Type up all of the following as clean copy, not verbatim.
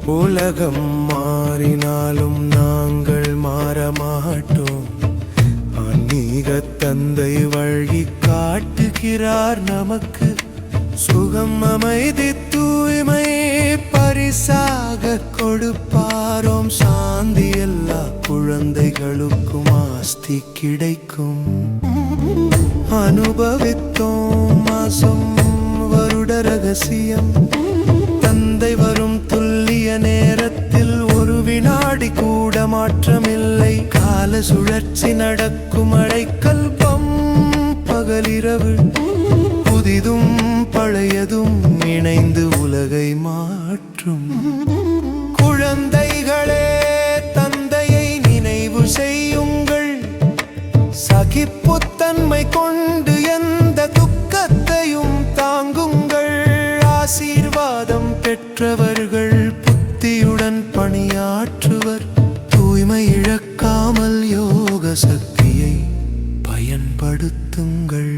உலகம் மாறினாலும் நாங்கள் மாறமாட்டோம். ஆன்மீக தந்தை வழி காட்டுகிறார் நமக்கு. சுகம் அமைதி தூய்மை பரிசாக கொடுப்பாரோம். சாந்தி எல்லா குழந்தைகளுக்கும் ஆஸ்தி கிடைக்கும். அனுபவித்தோம் மாசம் வருட ரகசியம். தந்தை வரும் துல்லிய நேரத்தில் ஒரு வினாடி கூட மாற்றமில்லை. கால சுழற்சி நடக்கும் அடைக்கல்பம் பகலிரவு. புதிதும் பழையதும் இணைந்து உலகை மாற்றும். குழந்தைகளே, தந்தையை நினைவு செய்யுங்கள். சகிப்புத்தன்மை கொண்டு எந்த துக்கத்தையும் தாங்குங்கள். ஆசீர்வாதம் பெற்றவர்கள் புத்தியுடன் பணியாற்றுவர். தூய்மை இழக்காமல் யோக சக்தியை பயன்படுத்துங்கள்.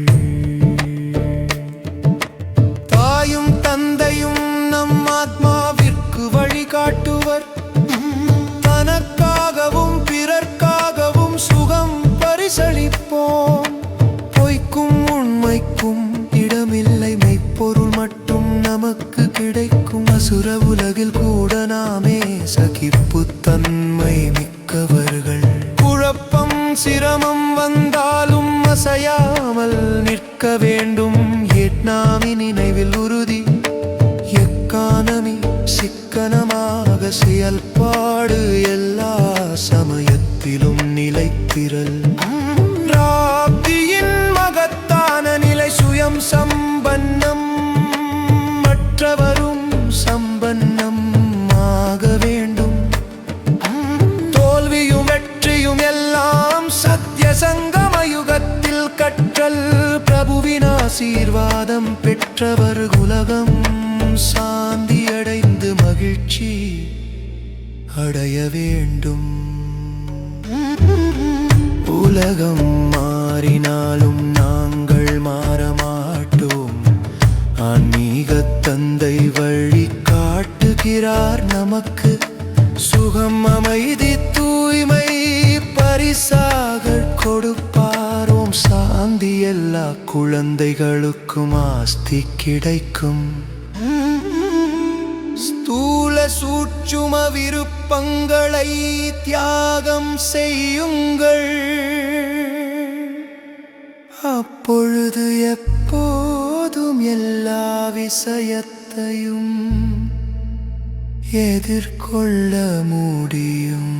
தாயும் தந்தையும் நம் ஆத்மாவிற்கு வழிகாட்டுவர். தனக்காகவும் பிறர்க்காகவும் சுகம் பரிசளிப்போம். பொய்க்கும் உண்மைக்கும் இடமில்லை, மெய்ப்பொருள் மட்டும் நமக்கு கிடைக்கும். அசுர உலகில் கூட நாமே சகிப்புத்தன்மை மிக்கவர்கள். குழப்பம் சிரமம் வந்தாலும் அசையாமல் நிற்க வேண்டும். எட்நாமி நினைவில் உறுதி. எக்கானமி சிக்கனமாக செயல்பாடு. எல்லா சமயத்திலும் நிலைத்திரல். ராப்தியின் மகத்தான நிலை சுயம் சம்பன்னம். மற்றவரும் சம்பன்னம் ஆக வேண்டும். தோல்வியும் வெற்றியும் எல்லாம் சத்திய சங்கம யுகத்தில் கற்றல். பிரபுவின் ஆசீர்வாதம் பெற்றவர் உலகம் சாந்தி அடைந்து மகிழ்ச்சி அடைய வேண்டும். உலகம் மாறினாலும் நாங்கள் மாறமாட்டோம். ஆன்மீக தந்தை வழி காட்டுகிறார் நமக்கு. சுகம் அமைதி தூய்மை பரிசாக கொடுப்பாரோம். சாந்தி எல்லா குழந்தைகளுக்கும் ஆஸ்தி கிடைக்கும். ஸ்தூல சூட்சும விருப்பங்களை தியாகம் செய்யுங்கள். அப்பொழுது எப்போதும் எல்லா விஷயத்தையும் எதிர்கொள்ள முடியும்.